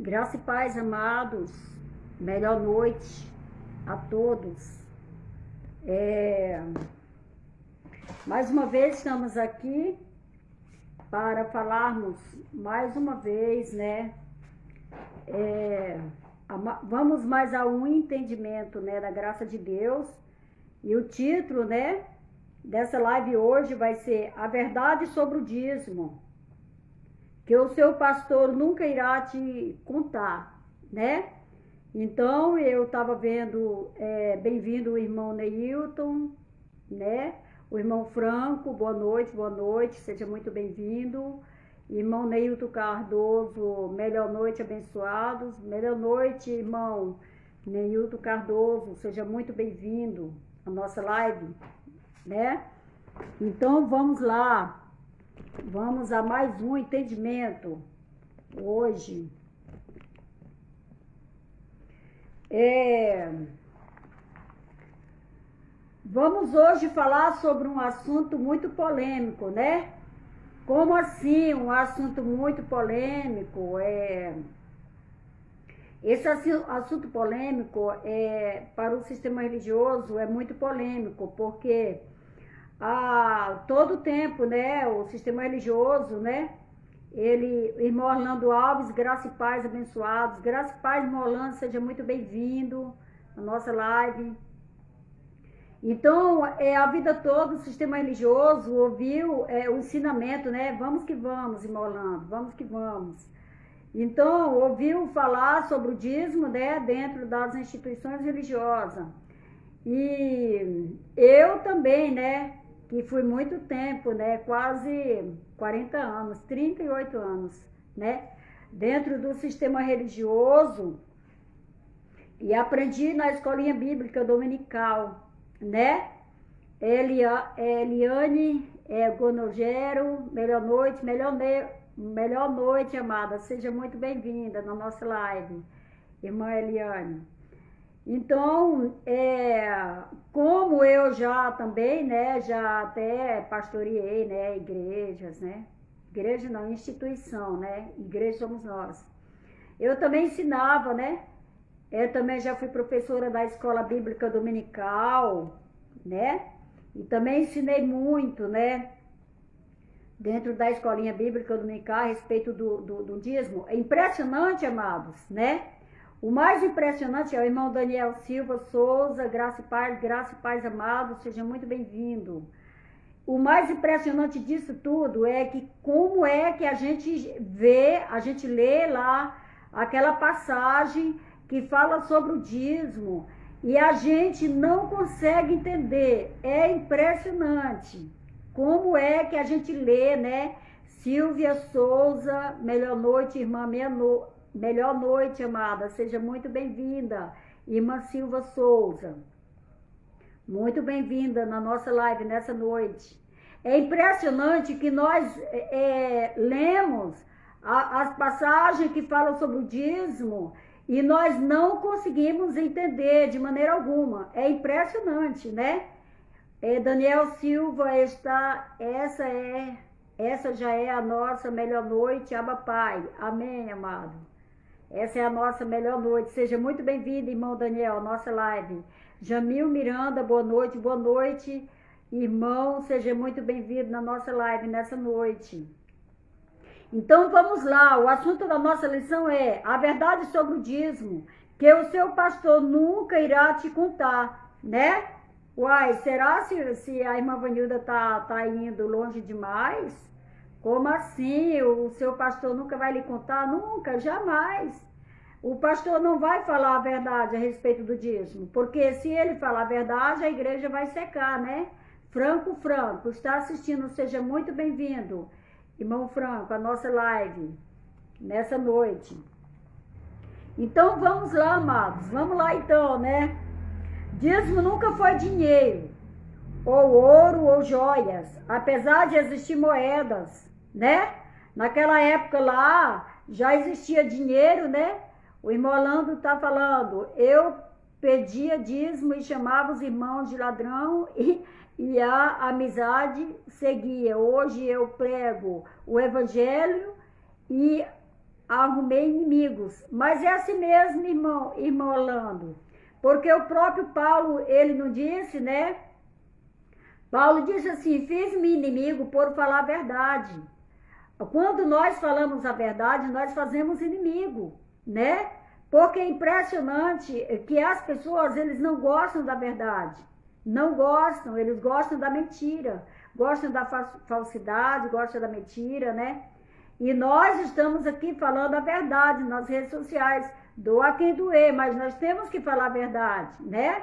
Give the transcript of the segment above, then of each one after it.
Graça e paz, amados. Melhor noite a todos. Mais uma vez estamos aqui para falarmos mais uma vez, né? Vamos mais a um entendimento, né, da graça de Deus. E o título, né, dessa live hoje vai ser A Verdade sobre o Dízimo, que o seu pastor nunca irá te contar, né? Então, eu estava vendo, bem-vindo o irmão Neilton, né? O irmão Franco, boa noite, seja muito bem-vindo. Irmão Neilton Cardoso, melhor noite, abençoados. Melhor noite, irmão Neilton Cardoso, seja muito bem-vindo à nossa live, né? Então, vamos lá. Vamos a mais um entendimento hoje. Vamos hoje falar sobre um assunto muito polêmico, né? Como assim um assunto muito polêmico? Esse assunto polêmico para o sistema religioso é muito polêmico, porque todo tempo, né, o sistema religioso, né, irmão Orlando Alves, graça e paz, abençoados, graça e paz, irmão Orlando, seja muito bem-vindo à nossa live. Então, a vida toda o sistema religioso ouviu o ensinamento, né, vamos que vamos, irmão Orlando, vamos que vamos. Então, ouviu falar sobre o dízimo, né, dentro das instituições religiosas. E eu também, né, que fui muito tempo, né, quase 40 anos, 38 anos, né, dentro do sistema religioso, e aprendi na escolinha bíblica dominical, né, Eliane Gonogero, melhor noite, amada, seja muito bem-vinda na nossa live, irmã Eliane. Então, como eu já também, né, já até pastoreei, né, igrejas, né, igreja não, instituição, né, igreja somos nós. Eu também ensinava, né, eu também já fui professora da escola bíblica dominical, né, e também ensinei muito, né, dentro da escolinha bíblica dominical a respeito do dízimo. É impressionante, amados, né? O mais impressionante é o irmão Daniel Silva Souza, graça e paz, amado, seja muito bem-vindo. O mais impressionante disso tudo é que como é que a gente lê lá aquela passagem que fala sobre o dízimo e a gente não consegue entender. É impressionante. Como é que a gente lê, né? Silvia Souza, melhor noite, irmã, melhor noite, amada, seja muito bem-vinda, irmã Silva Souza, muito bem-vinda na nossa live nessa noite. É impressionante que nós lemos as passagens que falam sobre o dízimo e nós não conseguimos entender de maneira alguma. É impressionante, né? Daniel Silva essa já é a nossa melhor noite, Abba Pai, amém, amado. Essa é a nossa melhor noite. Seja muito bem-vindo, irmão Daniel, à nossa live. Jamil Miranda, boa noite, irmão, seja muito bem-vindo na nossa live nessa noite. Então vamos lá, o assunto da nossa lição é a verdade sobre o dízimo, que o seu pastor nunca irá te contar, né? Uai, será se a irmã Vanilda tá indo longe demais? Como assim? O seu pastor nunca vai lhe contar? Nunca, jamais. O pastor não vai falar a verdade a respeito do dízimo, porque se ele falar a verdade, a igreja vai secar, né? Franco, está assistindo, seja muito bem-vindo, irmão Franco, a nossa live, nessa noite. Então, vamos lá, amados, vamos lá então, né? Dízimo nunca foi dinheiro, ou ouro, ou joias, apesar de existir moedas, né? Naquela época lá, já existia dinheiro, né? O irmão Orlando está falando, eu pedia dízimo e chamava os irmãos de ladrão e a amizade seguia. Hoje eu prego o evangelho e arrumei inimigos. Mas é assim mesmo, irmão Orlando. Porque o próprio Paulo, ele não disse, né? Paulo disse assim, fiz-me inimigo por falar a verdade. Quando nós falamos a verdade, nós fazemos inimigo, né? Porque é impressionante que as pessoas, eles não gostam da verdade. Não gostam, eles gostam da mentira. Gostam da falsidade, gostam da mentira, né? E nós estamos aqui falando a verdade nas redes sociais. Doa quem doer, mas nós temos que falar a verdade, né?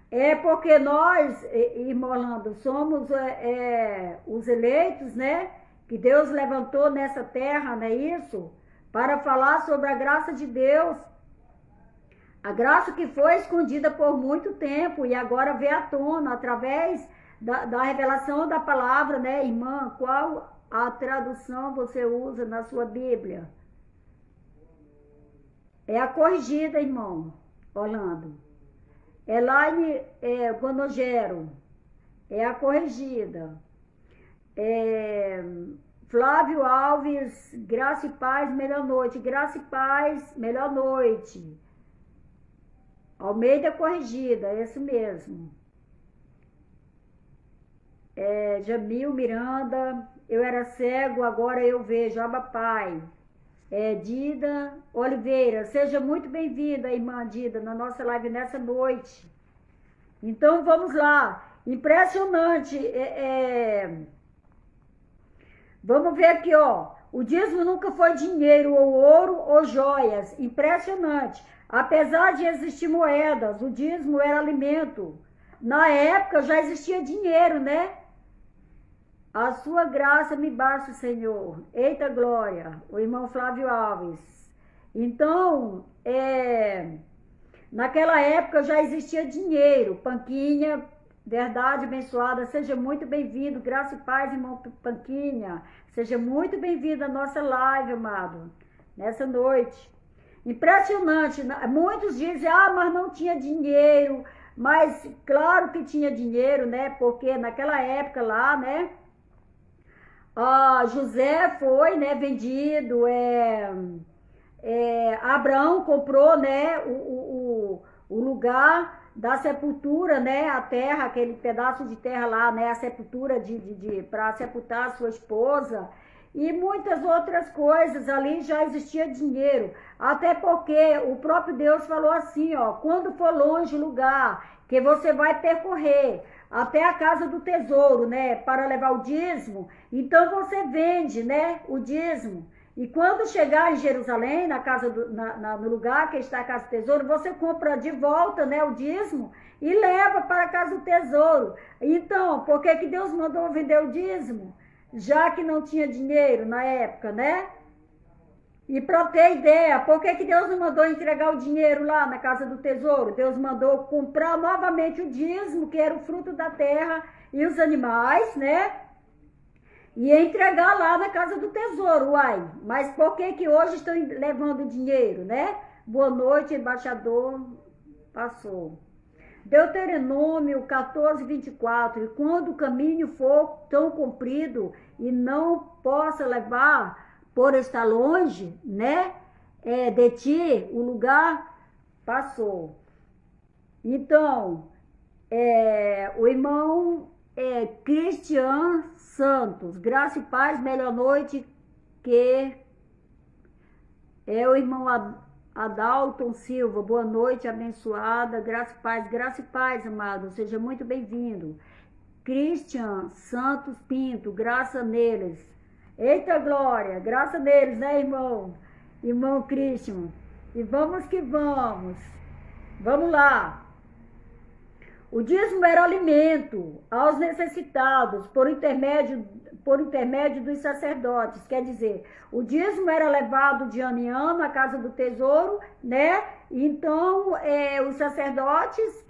É porque nós, irmão Orlando, somos os eleitos, né? Que Deus levantou nessa terra, não é isso? Para falar sobre a graça de Deus. A graça que foi escondida por muito tempo e agora vê à tona através da revelação da palavra, né, irmã? Qual a tradução você usa na sua Bíblia? É a corrigida, irmão Orlando. Elaine Gonogero. É a corrigida. Flávio Alves, graça e paz, melhor noite. Graça e paz, melhor noite. Almeida corrigida, é isso mesmo. Jamil Miranda, eu era cego, agora eu vejo. Abba Pai. Dida Oliveira, seja muito bem-vinda, irmã Dida, na nossa live nessa noite. Então vamos lá. Impressionante. Vamos ver aqui, ó. O dízimo nunca foi dinheiro, ou ouro, ou joias. Impressionante. Apesar de existir moedas, o dízimo era alimento. Na época já existia dinheiro, né? A sua graça me basta, Senhor. Eita glória. O irmão Flávio Alves. Então, naquela época já existia dinheiro. Panquinha, verdade abençoada, seja muito bem-vindo. Graça e paz, irmão Panquinha. Seja muito bem-vindo à nossa live, amado. Nessa noite. Impressionante. Muitos dizem, mas não tinha dinheiro. Mas claro que tinha dinheiro, né? Porque naquela época lá, né? José foi, né, vendido, Abraão comprou, né, o lugar da sepultura, né, a terra, aquele pedaço de terra lá, né, a sepultura para sepultar a sua esposa e muitas outras coisas. Ali já existia dinheiro, até porque o próprio Deus falou assim, ó, quando for longe o lugar que você vai percorrer até a casa do tesouro, né, para levar o dízimo, então você vende, né, o dízimo, e quando chegar em Jerusalém, na casa no lugar que está a casa do tesouro, você compra de volta, né, o dízimo e leva para a casa do tesouro. Então, por que que Deus mandou vender o dízimo? Já que não tinha dinheiro na época, né? E para ter ideia, por que que Deus não mandou entregar o dinheiro lá na casa do tesouro? Deus mandou comprar novamente o dízimo, que era o fruto da terra e os animais, né? E entregar lá na casa do tesouro, uai. Mas por que que hoje estão levando dinheiro, né? Boa noite, embaixador. Passou. Deuteronômio 14, 24. E quando o caminho for tão comprido e não possa levar por estar longe, né, de ti, o lugar passou. Então, o irmão Cristian Santos, graça e paz, melhor noite, que o irmão Adalton Silva, boa noite, abençoada, graça e paz, amado, seja muito bem-vindo. Christian Santos Pinto, graça neles. Eita glória, graça neles, né, irmão? Irmão Christian. E vamos que vamos. Vamos lá. O dízimo era alimento aos necessitados por intermédio dos sacerdotes. Quer dizer, o dízimo era levado de ano em ano à casa do tesouro, né? Então, os sacerdotes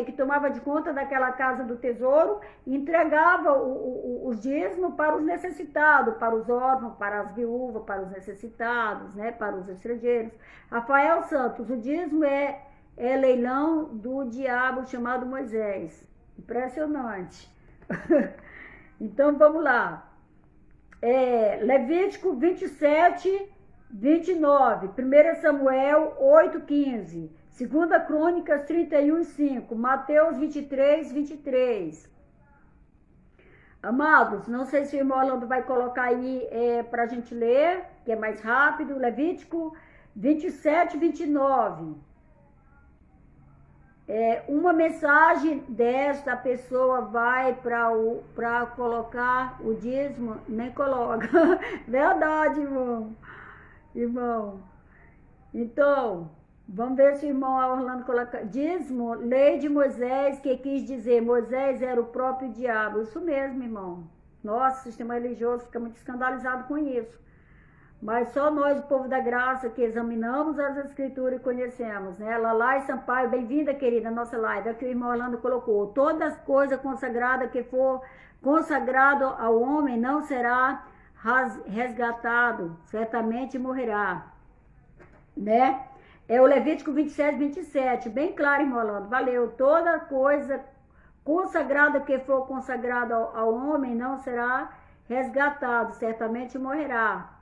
que tomavam de conta daquela casa do tesouro entregavam os dízimos para os necessitados, para os órfãos, para as viúvas, para os necessitados, né? Para os estrangeiros. Rafael Santos, o dízimo é leilão do diabo chamado Moisés. Impressionante. Então, vamos lá. Levítico 27, 29, 1 Samuel 8, 15. 2 Crônicas 31, 5. Mateus 23, 23. Amados, não sei se o irmão Orlando vai colocar aí para a gente ler, que é mais rápido. Levítico 27, 29. Uma mensagem desta pessoa vai para colocar o dízimo, nem coloca. Verdade, irmão. Então, vamos ver se o irmão Orlando coloca. Dízimo, lei de Moisés, que quis dizer, Moisés era o próprio diabo. Isso mesmo, irmão. Nossa, o sistema religioso fica muito escandalizado com isso. Mas só nós, o povo da graça, que examinamos as escrituras e conhecemos, né? Lalai Sampaio, bem-vinda, querida, nossa live. Aqui o irmão Orlando colocou: todas as coisas consagradas que for consagrado ao homem não será resgatado, certamente morrerá, né? É o Levítico 27, 27, bem claro, irmão Orlando, valeu. Toda coisa consagrada que for consagrada ao homem não será resgatado, certamente morrerá.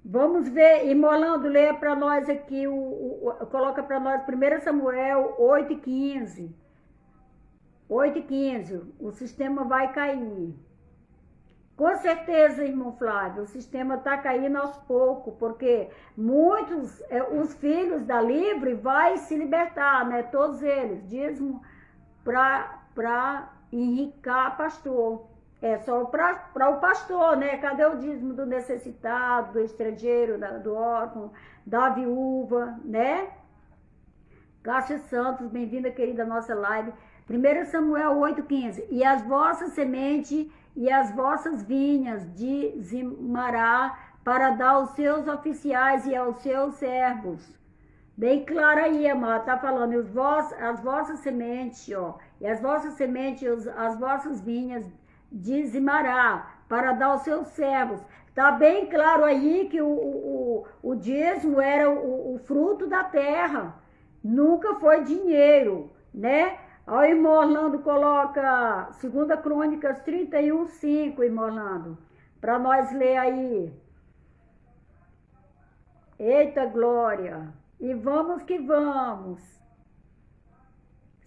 Vamos ver, irmão Orlando, leia para nós aqui, coloca para nós 1 Samuel 8, 15. 8, 15, o sistema vai cair. Com certeza, irmão Flávio, o sistema está caindo aos poucos, porque muitos, os filhos da Livre vai se libertar, né? Todos eles, dízimo para enricar pastor. É só para o pastor, né? Cadê o dízimo do necessitado, do estrangeiro, do órfão, da viúva, né? Cássia Santos, bem-vinda, querida, à nossa live. 1 Samuel 8,15. E as vossas sementes e as vossas vinhas dizimará para dar aos seus oficiais e aos seus servos. Bem claro aí, amado, tá falando, as vossas sementes, ó, e as vossas sementes, as vossas vinhas dizimará para dar aos seus servos. Tá bem claro aí que o dízimo era o fruto da terra, nunca foi dinheiro, né? Ó, o irmão Orlando coloca 2 Crônicas 31, 5, irmão Orlando, para nós ler aí. Eita glória! E vamos que vamos.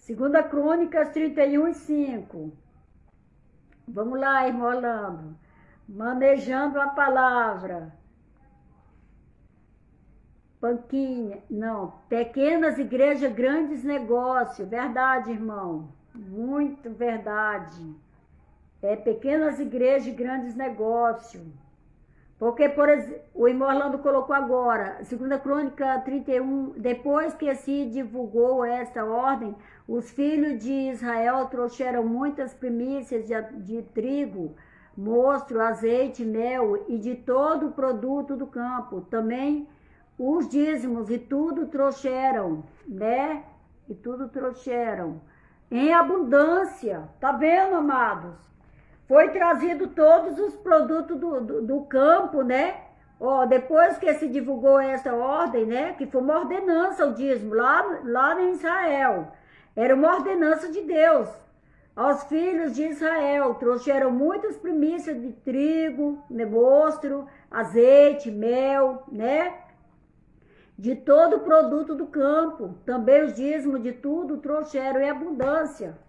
2 Crônicas 31, 5. Vamos lá, irmão Orlando. Manejando a palavra. Panquinha, não. Pequenas igrejas, grandes negócios. Verdade, irmão. Muito verdade. Pequenas igrejas, grandes negócios. Porque, por exemplo, o irmão Orlando colocou agora, 2 Crônica 31, depois que se divulgou esta ordem, os filhos de Israel trouxeram muitas primícias de trigo, mosto, azeite, mel e de todo o produto do campo. Também os dízimos e tudo trouxeram, né? E tudo trouxeram em abundância. Tá vendo, amados? Foi trazido todos os produtos do campo, né? Ó, depois que se divulgou essa ordem, né? Que foi uma ordenança o dízimo lá em Israel. Era uma ordenança de Deus. Aos filhos de Israel trouxeram muitas primícias de trigo, mosto, azeite, mel, né? De todo o produto do campo. Também os dízimos de tudo trouxeram em abundância.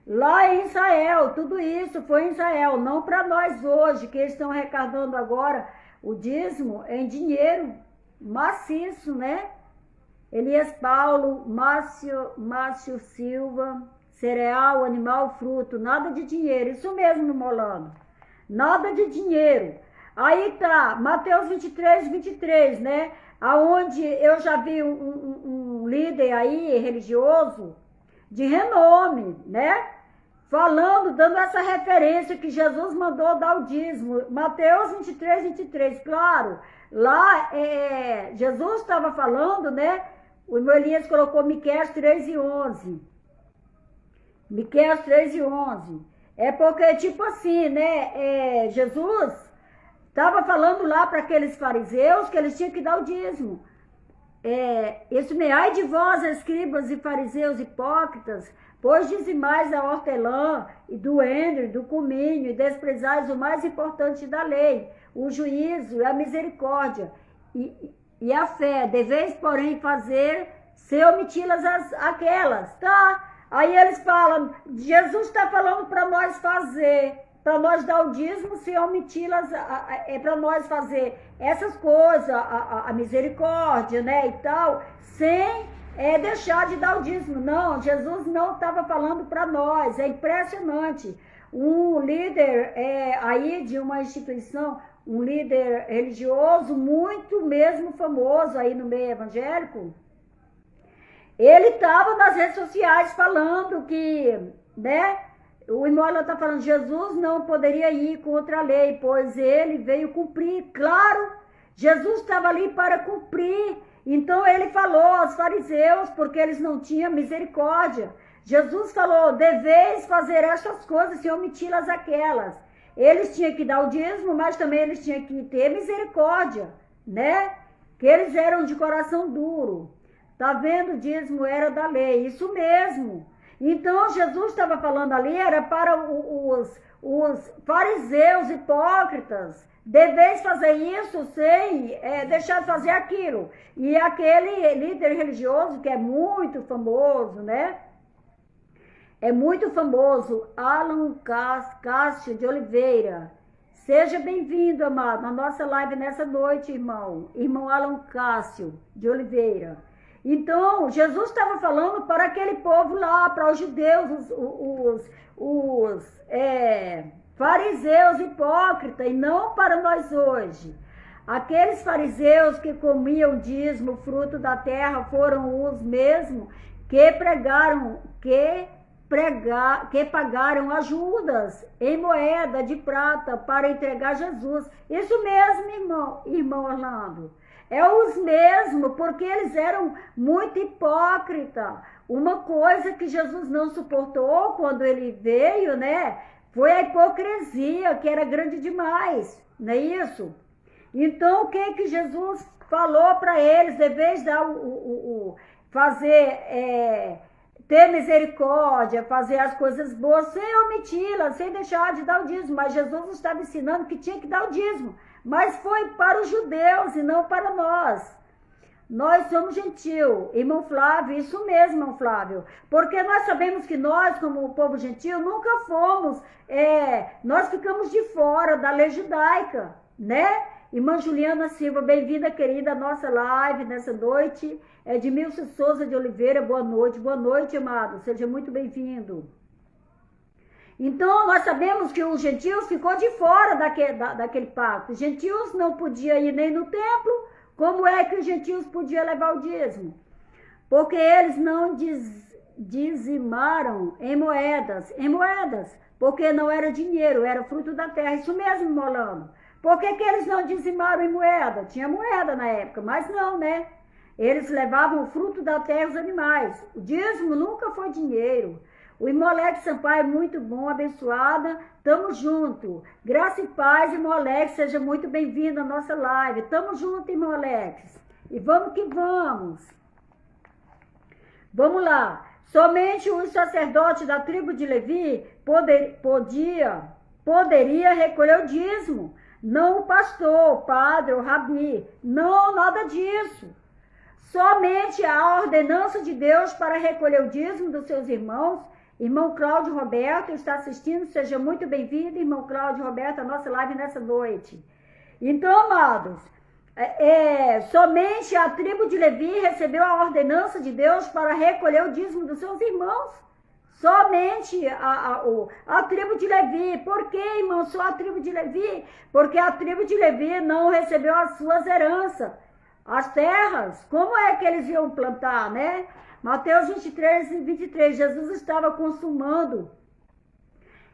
Lá em Israel, tudo isso foi em Israel, não para nós hoje, que eles estão arrecadando agora o dízimo em dinheiro maciço, né? Elias Paulo, Márcio Silva, cereal, animal, fruto, nada de dinheiro, isso mesmo, Molano, nada de dinheiro. Aí tá, Mateus 23, 23, né? Aonde eu já vi um líder aí, religioso, de renome, né? Falando, dando essa referência que Jesus mandou dar o dízimo. Mateus 23, 23, claro. Lá, Jesus estava falando, né? O irmão Elias colocou Miqueias 3 e 11. Miqueias 3 e 11. É porque, tipo assim, né? Jesus estava falando lá para aqueles fariseus que eles tinham que dar o dízimo. ai de vós, escribas e fariseus hipócritas, pois dizimais a hortelã e do endro, do cominho, e desprezais o mais importante da lei, o juízo e a misericórdia e a fé. Deveis, porém, fazer se omiti-las aquelas, tá? Aí eles falam, Jesus está falando para nós fazer, para nós dar o dízimo, se omiti-las, é para nós fazer essas coisas, a misericórdia, né, e tal, sem deixar de dar o dízimo. Não, Jesus não estava falando para nós, é impressionante. Um líder aí de uma instituição, um líder religioso muito mesmo famoso aí no meio evangélico, ele estava nas redes sociais falando que, né, o irmão está falando, Jesus não poderia ir contra a lei, pois ele veio cumprir. Claro, Jesus estava ali para cumprir. Então ele falou aos fariseus, porque eles não tinham misericórdia. Jesus falou, deveis fazer estas coisas e omiti-las aquelas. Eles tinham que dar o dízimo, mas também eles tinham que ter misericórdia, né? Que eles eram de coração duro. Tá vendo? O dízimo era da lei, isso mesmo. Então Jesus estava falando ali, era para os fariseus hipócritas. Deveis fazer isso sem deixar de fazer aquilo. E aquele líder religioso que é muito famoso, né? É muito famoso, Alan Cássio de Oliveira. Seja bem-vindo, amado, na nossa live nessa noite, irmão. Irmão Alan Cássio de Oliveira. Então, Jesus estava falando para aquele povo lá, para os judeus, os fariseus hipócritas, e não para nós hoje. Aqueles fariseus que comiam dízimo, fruto da terra, foram os mesmos que pagaram a Judas em moeda de prata para entregar Jesus. Isso mesmo, irmão Orlando. É os mesmos, porque eles eram muito hipócritas. Uma coisa que Jesus não suportou quando ele veio, né? Foi a hipocrisia, que era grande demais, não é isso? Então, o que Jesus falou para eles? Deveis dar ter misericórdia, fazer as coisas boas, sem omiti-las, sem deixar de dar o dízimo. Mas Jesus estava ensinando que tinha que dar o dízimo. Mas foi para os judeus e não para nós. Nós somos gentil. Irmão Flávio, isso mesmo, irmão Flávio. Porque nós sabemos que nós, como povo gentil, nunca fomos, nós ficamos de fora da lei judaica, né? Irmã Juliana Silva, bem-vinda, querida, à nossa live nessa noite. Edmilson Souza de Oliveira, boa noite, amado, seja muito bem-vindo. Então, nós sabemos que os gentios ficou de fora daquele pacto. Os gentios não podiam ir nem no templo. Como é que os gentios podiam levar o dízimo? Porque eles não dizimaram em moedas, porque não era dinheiro, era fruto da terra. Isso mesmo, Molano. Por que eles não dizimaram em moeda? Tinha moeda na época, mas não, né? Eles levavam o fruto da terra os animais. O dízimo nunca foi dinheiro. O irmão Alex Sampaio, muito bom, abençoada. Tamo junto. Graça e paz, irmão Alex, seja muito bem-vindo à nossa live. Tamo junto, irmão Alex. E vamos que vamos. Vamos lá. Somente o sacerdote da tribo de Levi poderia recolher o dízimo. Não o pastor, o padre, o rabi. Não, nada disso. Somente a ordenança de Deus para recolher o dízimo dos seus irmãos. Irmão Cláudio Roberto está assistindo, seja muito bem-vindo, irmão Cláudio Roberto, a nossa live nessa noite. Então, amados, somente a tribo de Levi recebeu a ordenança de Deus para recolher o dízimo dos seus irmãos. Somente a tribo de Levi. Por que, irmão, só a tribo de Levi? Porque a tribo de Levi não recebeu as suas heranças, as terras. Como é que eles iam plantar, né? Mateus 23 e 23, Jesus estava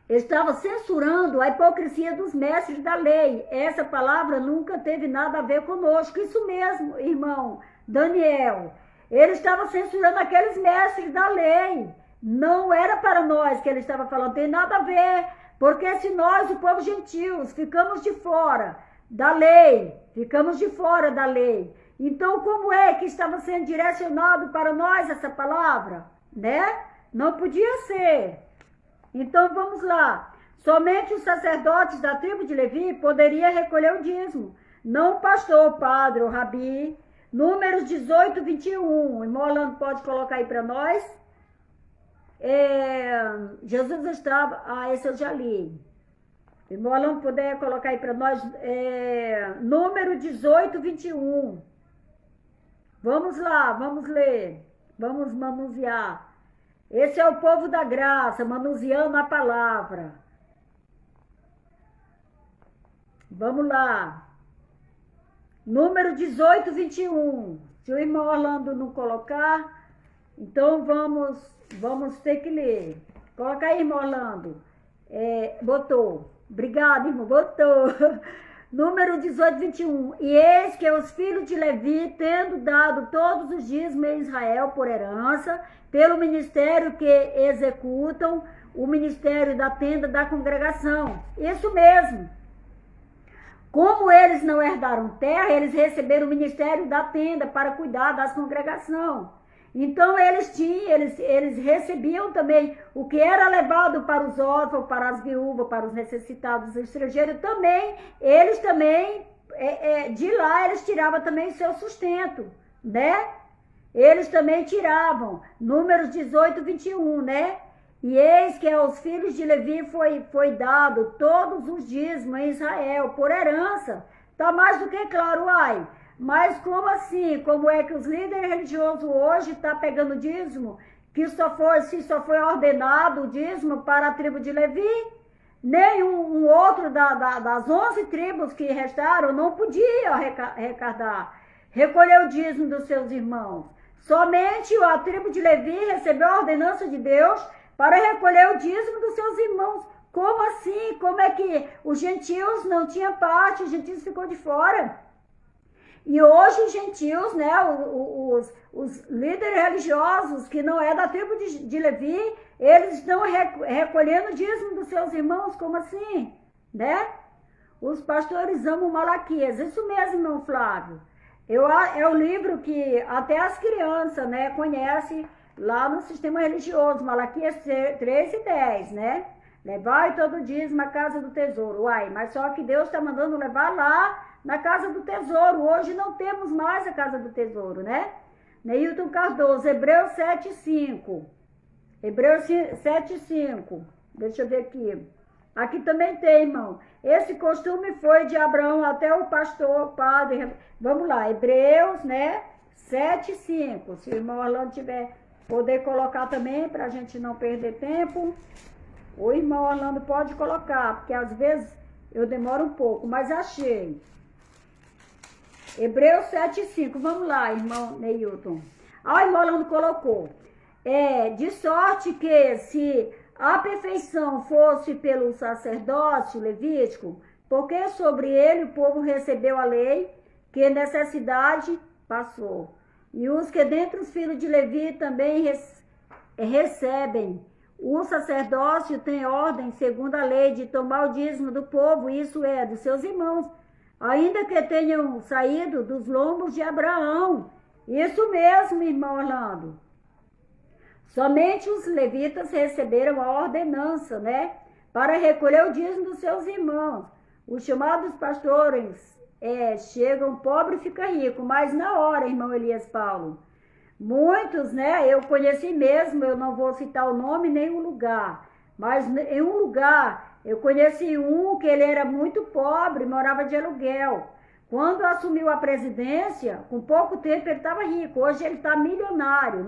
estava censurando a hipocrisia dos mestres da lei. Essa palavra nunca teve nada a ver conosco. Isso mesmo, irmão Daniel. Ele estava censurando aqueles mestres da lei. Não era para nós que ele estava falando, tem nada a ver. Porque se nós, o povo gentios, ficamos de fora da lei, Então, como é que estava sendo direcionado para nós essa palavra, né? Não podia ser. Então, vamos lá. Somente os sacerdotes da tribo de Levi poderiam recolher o dízimo. Não o pastor, o padre, o rabi. Números 18, 21. O irmão Orlando pode colocar aí para nós. Jesus estava... esse eu já li. O irmão Orlando puder colocar aí para nós. Número 18, 21. Vamos lá, vamos ler. Vamos manusear. Esse é o povo da graça, manuseando a palavra. Vamos lá. Número 18, 21. Se o irmão Orlando não colocar, então vamos ter que ler. Coloca aí, irmão Orlando. Botou. Obrigada, irmão. Botou. Número 18, 21. E eis que os filhos de Levi, tendo dado todos os dízimos em Israel por herança, pelo ministério que executam, o ministério da tenda da congregação. Isso mesmo. Como eles não herdaram terra, eles receberam o ministério da tenda para cuidar das congregação. Então eles recebiam também o que era levado para os órfãos, para as viúvas, para os necessitados, os estrangeiros também. Eles também, de lá eles tiravam também o seu sustento, né? Eles também tiravam. Números 18, 21, né? E eis que aos filhos de Levi foi dado todos os dízimos em Israel, por herança. Está mais do que claro, uai. Mas como assim? Como é que os líderes religiosos hoje estão pegando dízimo? Se só foi ordenado o dízimo para a tribo de Levi? Nem um outro das 11 tribos que restaram não podia recolher o dízimo dos seus irmãos. Somente a tribo de Levi recebeu a ordenança de Deus para recolher o dízimo dos seus irmãos. Como assim? Como é que os gentios não tinham parte, os gentios ficou de fora? E hoje os gentios, né, os líderes religiosos que não é da tribo de Levi, eles estão recolhendo o dízimo dos seus irmãos, como assim? Né? Os pastores amam Malaquias, isso mesmo, irmão Flávio. É o livro que até as crianças, né, conhecem lá no sistema religioso, Malaquias 3 e 10, né? Levai todo dízimo à casa do tesouro. Uai, mas só que Deus está mandando levar lá na casa do tesouro. Hoje não temos mais a casa do tesouro, né? Neilton Cardoso, Hebreus 7:5. Hebreus 7:5. Deixa eu ver aqui. Aqui também tem, irmão. Esse costume foi de Abraão até o pastor, padre. Vamos lá, Hebreus, né? 7:5. Se o irmão Orlando tiver poder colocar também, para a gente não perder tempo. O irmão Orlando pode colocar, porque às vezes eu demoro um pouco, mas achei. Hebreus 7:5. Vamos lá, irmão Neilton. O irmão Orlando colocou. De sorte que se a perfeição fosse pelo sacerdócio levítico, porque sobre ele o povo recebeu a lei, que necessidade passou. E os que dentre os filhos de Levi também recebem. O sacerdócio tem ordem, segundo a lei, de tomar o dízimo do povo, isso é, dos seus irmãos, ainda que tenham saído dos lombos de Abraão. Isso mesmo, irmão Orlando. Somente os levitas receberam a ordenança, né? Para recolher o dízimo dos seus irmãos. Os chamados pastores chegam pobre e fica rico, mas na hora, irmão Elias Paulo. Muitos, né? Eu conheci mesmo, eu não vou citar o nome nem o lugar, mas em um lugar eu conheci um que ele era muito pobre, morava de aluguel. Quando assumiu a presidência, com pouco tempo ele estava rico. Hoje ele está milionário,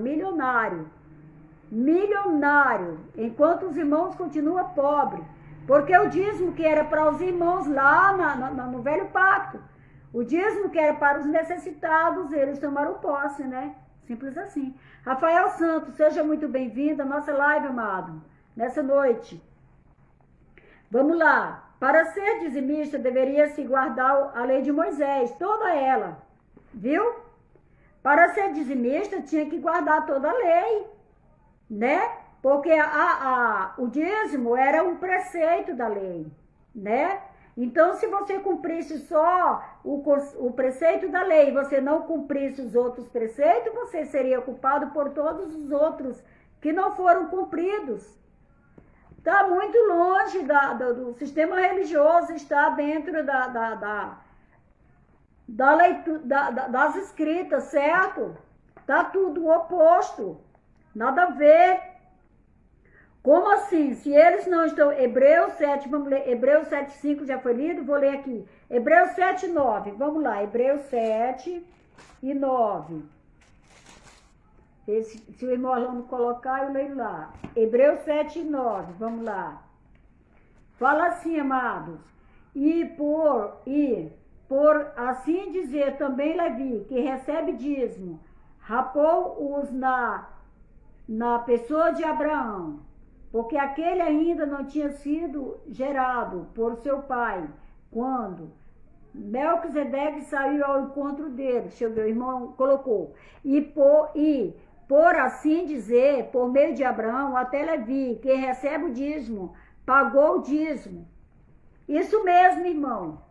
enquanto os irmãos continuam pobres. Porque o dízimo que era para os irmãos lá no velho pacto, o dízimo que era para os necessitados, eles tomaram posse, né? Simples assim. Rafael Santos, seja muito bem-vindo à nossa live, amado, nessa noite. Vamos lá. Para ser dizimista, deveria-se guardar a lei de Moisés, toda ela, viu? Para ser dizimista, tinha que guardar toda a lei, né? Porque o dízimo era um preceito da lei, né? Então, se você cumprisse só o preceito da lei, você não cumprisse os outros preceitos, você seria culpado por todos os outros que não foram cumpridos. Está muito longe do sistema religioso, está dentro das escritas, certo? Está tudo o oposto, nada a ver. Como assim? Se eles não estão... Hebreus 7, vamos ler. Hebreus 7, 5 já foi lido, vou ler aqui. Hebreus 7, 9, vamos lá. Hebreus 7 e 9. Se o irmão Orlando colocar, eu leio lá. Hebreus 7 e 9, vamos lá. Fala assim, amados. E por assim dizer também Levi, que recebe dízimo, rapou-os na pessoa de Abraão, porque aquele ainda não tinha sido gerado por seu pai, quando Melquisedeque saiu ao encontro dele. Deixa eu ver, o irmão colocou. E por assim dizer, por meio de Abraão, até Levi, que recebe o dízimo, pagou o dízimo. Isso mesmo, irmão.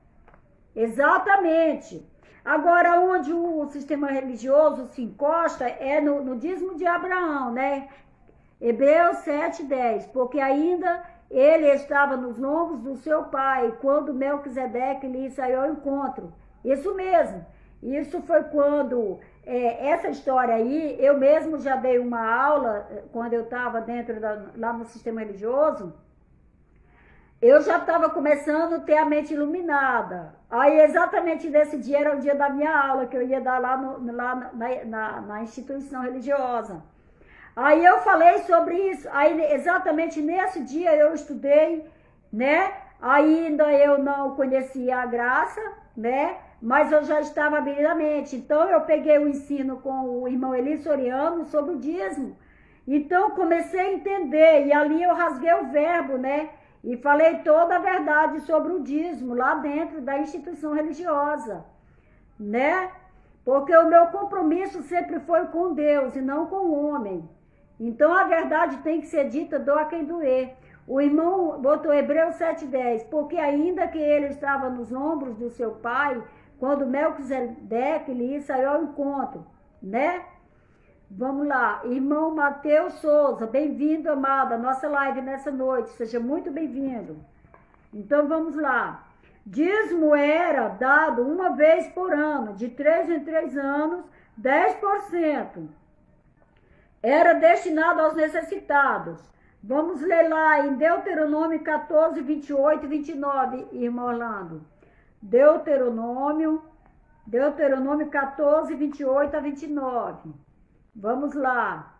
Exatamente. Agora, onde o sistema religioso se encosta é no dízimo de Abraão, né? Hebreus 7:10, porque ainda ele estava nos lombos do seu pai, quando Melquisedeque lhe saiu ao encontro. Isso mesmo. Isso foi quando, essa história aí, eu mesmo já dei uma aula, quando eu estava lá no sistema religioso, eu já estava começando a ter a mente iluminada. Aí, exatamente nesse dia, era o dia da minha aula, que eu ia dar lá na instituição religiosa. Aí eu falei sobre isso, aí exatamente nesse dia eu estudei, né? Ainda eu não conhecia a graça, né? Mas eu já estava habilidamente. Então eu peguei o ensino com o irmão Eli Soriano sobre o dízimo. Então comecei a entender, e ali eu rasguei o verbo, né? E falei toda a verdade sobre o dízimo lá dentro da instituição religiosa, né? Porque o meu compromisso sempre foi com Deus e não com o homem. Então a verdade tem que ser dita, doa quem doer. O irmão botou Hebreus 7:10, porque ainda que ele estava nos ombros do seu pai, quando Melquisedeque lhe saiu ao encontro, né? Vamos lá, irmão Mateus Souza, bem-vindo, amada, nossa live nessa noite, seja muito bem-vindo. Então vamos lá. Dízimo era dado uma vez por ano, de 3 em 3 anos, 10%. Era destinado aos necessitados. Vamos ler lá em Deuteronômio 14, 28 e 29, irmão Orlando. Deuteronômio 14, 28 a 29. Vamos lá.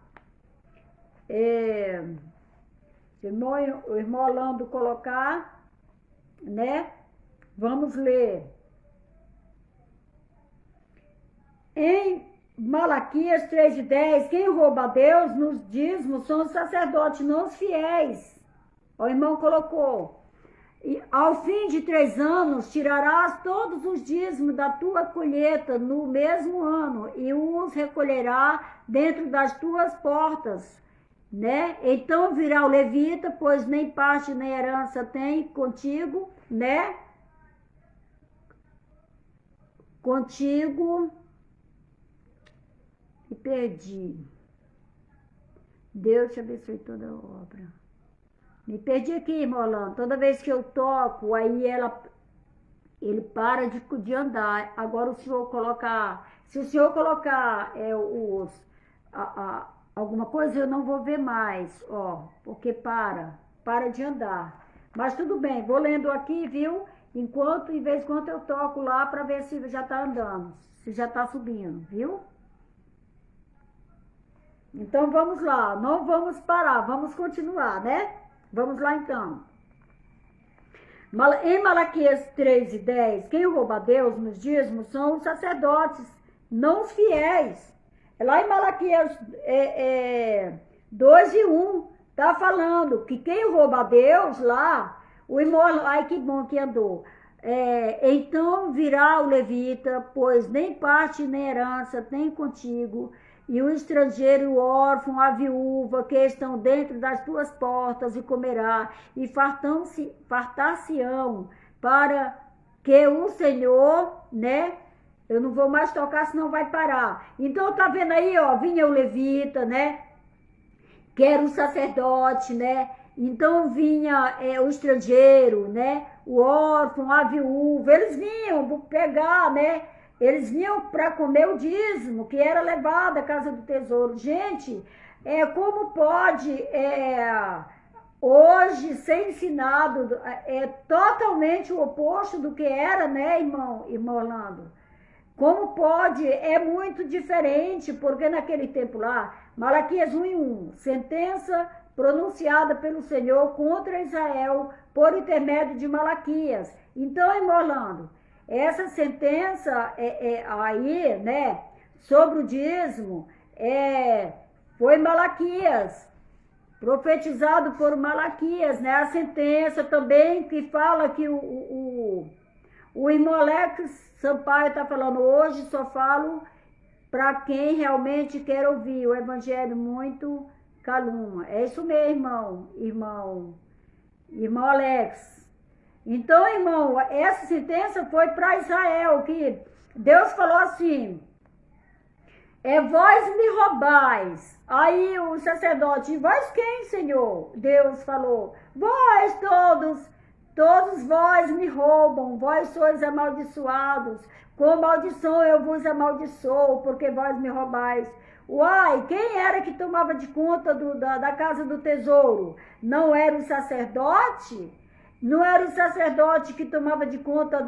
O irmão Orlando colocar, né? Vamos ler. Em Malaquias 3:10, quem rouba a Deus nos dízimos são os sacerdotes, não os fiéis. O irmão colocou. E ao fim de 3 anos, tirarás todos os dízimos da tua colheita no mesmo ano e os recolherá dentro das tuas portas, né? Então virá o levita, pois nem parte nem herança tem contigo, né? Contigo. E perdi. Deus te abençoe toda a obra. Me perdi aqui, irmão Orlando. Toda vez que eu toco, aí ele para de andar. Agora o senhor colocar... Se o senhor colocar alguma coisa, eu não vou ver mais, ó. Porque para de andar. Mas tudo bem, vou lendo aqui, viu? Em vez de quando eu toco lá para ver se já tá andando. Se já tá subindo, viu? Então vamos lá, não vamos parar, vamos continuar, né? Vamos lá então. Em Malaquias 3:10, quem rouba a Deus nos dízimos são os sacerdotes, não os fiéis. Lá em Malaquias 2:1, tá falando que quem rouba a Deus lá, o irmão, ai que bom que andou. Então virá o levita, pois nem parte nem herança tem contigo, e o estrangeiro, o órfão, a viúva, que estão dentro das tuas portas, e comerá, e fartar-se-ão para que o Senhor, né? Eu não vou mais tocar, senão vai parar. Então, tá vendo aí, ó, vinha o levita, né? Que era o sacerdote, né? Então vinha o estrangeiro, né? O órfão, a viúva, eles vinham pegar, né? Eles vinham para comer o dízimo, que era levado à casa do tesouro. Gente, como pode hoje ser ensinado totalmente o oposto do que era, né, irmão Orlando? Como pode? É muito diferente, porque naquele tempo lá, Malaquias 1:1, sentença pronunciada pelo Senhor contra Israel por intermédio de Malaquias. Então, irmão Orlando, essa sentença aí, né, sobre o dízimo, foi Malaquias, profetizado por Malaquias, né? A sentença também que fala que o irmão Alex Sampaio está falando, hoje só falo para quem realmente quer ouvir o evangelho muito caluma. É isso mesmo, irmão Alex. Então, irmão, essa sentença foi para Israel, que Deus falou assim, vós me roubais. Aí o sacerdote, vós quem, Senhor? Deus falou, vós todos vós me roubam, vós sois amaldiçoados, com maldição eu vos amaldiçoo, porque vós me roubais. Uai, quem era que tomava de conta da casa do tesouro? Não era o sacerdote? Não era o sacerdote que tomava de conta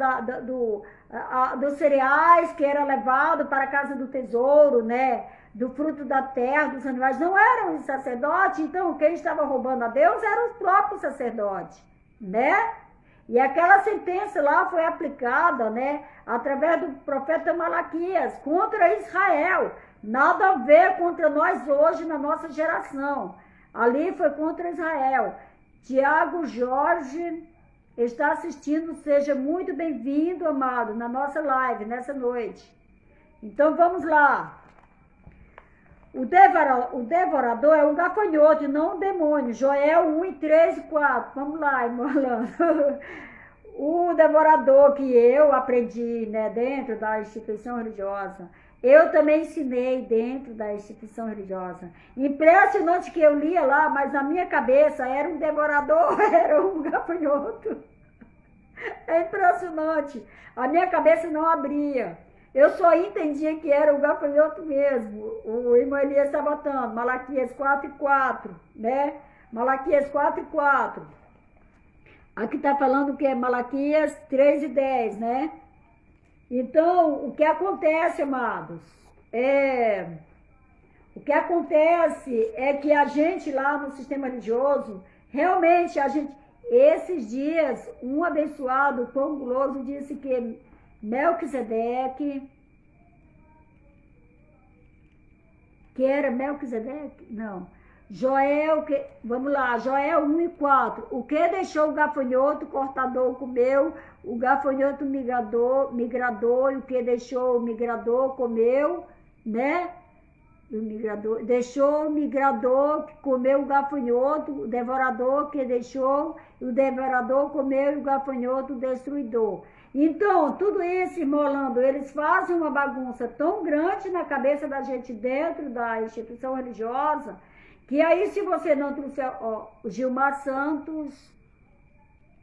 dos cereais que era levado para a casa do tesouro, né? Do fruto da terra, dos animais. Não eram os sacerdotes, então quem estava roubando a Deus era o próprio sacerdote, né? E aquela sentença lá foi aplicada, né, através do profeta Malaquias contra Israel. Nada a ver contra nós hoje na nossa geração. Ali foi contra Israel. Tiago Jorge está assistindo, seja muito bem-vindo, amado, na nossa live, nessa noite. Então vamos lá. O devorador é um gafanhoto e não um demônio. Joel 1:3 e 4. Vamos lá, irmão Orlando. O devorador que eu aprendi, né, dentro da instituição religiosa, eu também ensinei dentro da instituição religiosa. Impressionante que eu lia lá, mas na minha cabeça era um devorador, era um gafanhoto. É impressionante. A minha cabeça não abria. Eu só entendia que era o gafanhoto mesmo. O irmão Elias está botando, Malaquias 4:4, né? Malaquias 4:4. Aqui está falando que é Malaquias 3:10, né? Então, o que acontece, amados? O que acontece é que a gente lá no sistema religioso, realmente esses dias, um abençoado, pão guloso, disse que Melquisedeque, que era Melquisedeque? Não. Vamos lá, Joel 1:4. O que deixou o gafanhoto cortador comeu, o gafanhoto migrador, e o que deixou o migrador comeu, né? Deixou o migrador que comeu o gafanhoto, o devorador que deixou, o devorador comeu e o gafanhoto o destruidor. Então, tudo isso, irmão Orlando, eles fazem uma bagunça tão grande na cabeça da gente dentro da instituição religiosa, que aí se você não trouxer, Gilmar Santos,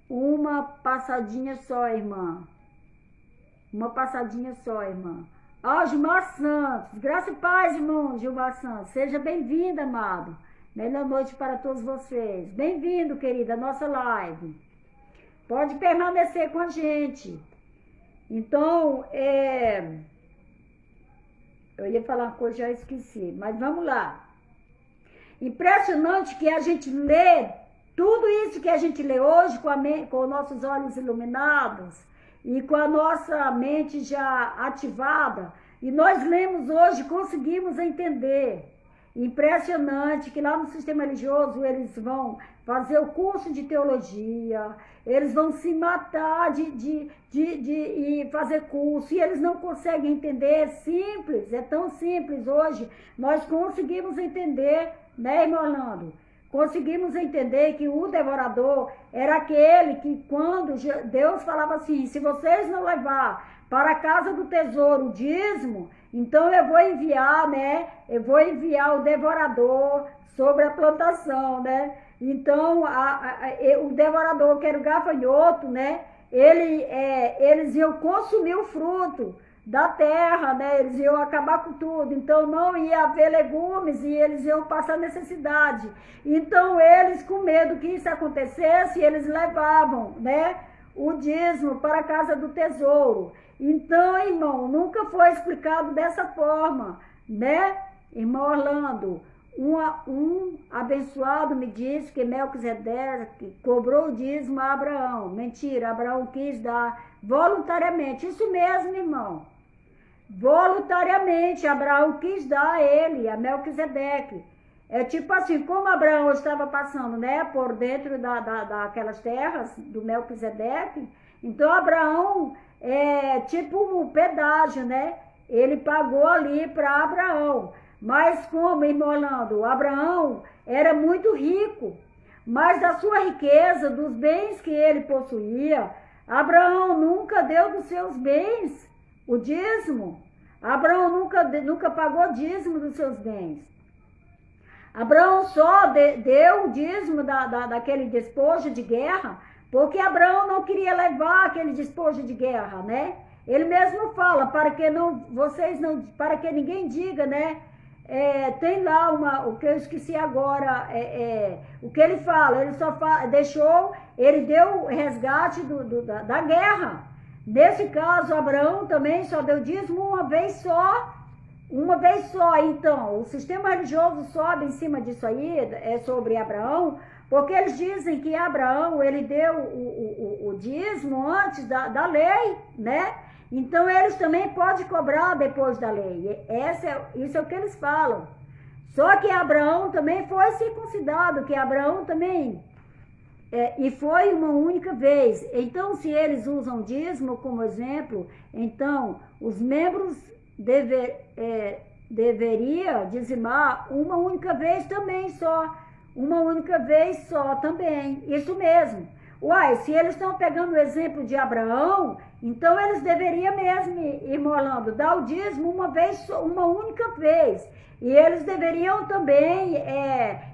uma passadinha só, irmã. Uma passadinha só, irmã. Gilmar Santos, graça e paz, irmão Gilmar Santos. Seja bem-vindo, amado. Melhor noite para todos vocês. Bem-vindo, querida, à nossa live. Pode permanecer com a gente. Então, eu ia falar uma coisa, já esqueci, mas vamos lá. Impressionante que a gente lê, tudo isso que a gente lê hoje com os nossos olhos iluminados e com a nossa mente já ativada, e nós lemos hoje, conseguimos entender. Impressionante que lá no sistema religioso eles vão fazer o curso de teologia, eles vão se matar e fazer curso, e eles não conseguem entender. É simples, é tão simples hoje. Nós conseguimos entender, né, irmão Orlando? conseguimos entender que o devorador era aquele que quando Deus falava assim, se vocês não levar para a casa do tesouro o dízimo, então eu vou enviar, né? Eu vou enviar o devorador sobre a plantação, né? Então, o devorador, que era o gafanhoto, né? Eles iam consumir o fruto da terra, né? Eles iam acabar com tudo, então não ia haver legumes e eles iam passar necessidade. Então eles, com medo que isso acontecesse, eles levavam, né, o dízimo para a casa do tesouro. Então, irmão, nunca foi explicado dessa forma, né, irmão Orlando? Um abençoado me disse que Melquisedeque cobrou o dízimo a Abraão. Mentira, Abraão quis dar voluntariamente. Isso mesmo, irmão. Voluntariamente, Abraão quis dar a ele, a Melquisedeque. É tipo assim, como Abraão estava passando, né, por dentro daquelas terras do Melquisedeque, então Abraão, tipo um pedágio, né, ele pagou ali para Abraão. Mas como, irmão Orlando, Abraão era muito rico, mas da sua riqueza, dos bens que ele possuía, Abraão nunca deu dos seus bens o dízimo. Abraão nunca pagou dízimo dos seus bens. Abraão só deu o dízimo daquele despojo de guerra, porque Abraão não queria levar aquele despojo de guerra, né? Ele mesmo fala, para que ninguém diga, né? Tem lá o que eu esqueci agora, o que ele fala, ele só ele deu o resgate da guerra. Nesse caso, Abraão também só deu dízimo uma vez só. Então, o sistema religioso sobe em cima disso aí, sobre Abraão, porque eles dizem que Abraão, ele deu o dízimo antes da lei, né? Então, eles também podem cobrar depois da lei. Isso é o que eles falam. Só que Abraão também foi circuncidado, que Abraão também... e foi uma única vez. Então, se eles usam dízimo como exemplo, então, os membros deveria dizimar uma única vez também só. Uma única vez só também. Isso mesmo. Uai, se eles estão pegando o exemplo de Abraão, então eles deveriam mesmo, irmão Orlando, dar o dízimo uma única vez. E eles deveriam também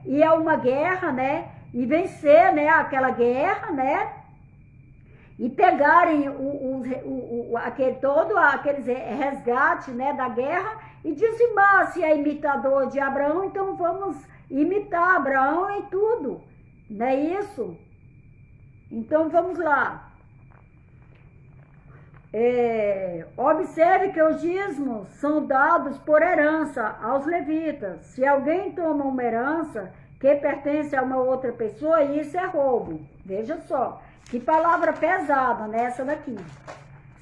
ir a uma guerra, né? E vencer, né, aquela guerra, né? E pegarem aqueles resgates, né, da guerra e dizimar. Se é imitador de Abraão, então vamos imitar Abraão em tudo. Não é isso? Então vamos lá. Observe que os dízimos são dados por herança aos levitas. Se alguém toma uma herança que pertence a uma outra pessoa, isso é roubo. Veja só, que palavra pesada nessa daqui.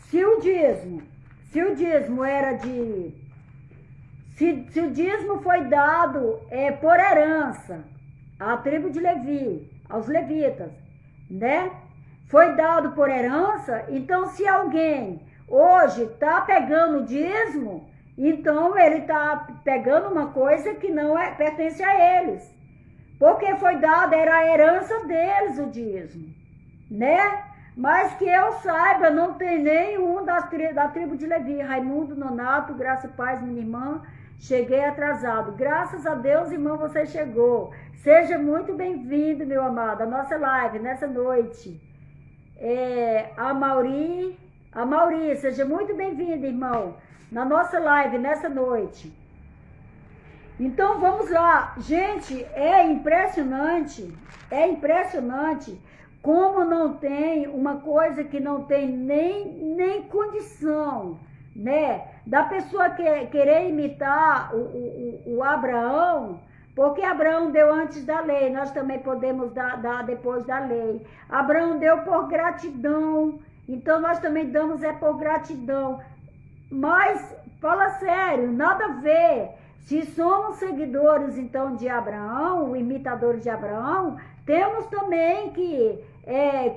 Se o dízimo era de... Se o dízimo foi dado por herança à tribo de Levi, aos levitas, né? Foi dado por herança, então se alguém hoje está pegando dízimo, então ele está pegando uma coisa que não pertence a eles. Porque foi dado, era a herança deles o dízimo, né? Mas que eu saiba, não tem nenhum da tribo de Levi. Raimundo Nonato, graça e paz, minha irmã, cheguei atrasado. Graças a Deus, irmão, você chegou. Seja muito bem-vindo, meu amado, à nossa live nessa noite. A Mauri, seja muito bem-vindo, irmão, na nossa live nessa noite. Então vamos lá, gente, é impressionante como não tem uma coisa que não tem nem condição, né, da pessoa querer imitar o Abraão, porque Abraão deu antes da lei, nós também podemos dar depois da lei. Abraão deu por gratidão, então nós também damos por gratidão. Mas, fala sério, nada a ver. Se somos seguidores, então, de Abraão, imitadores de Abraão, temos também que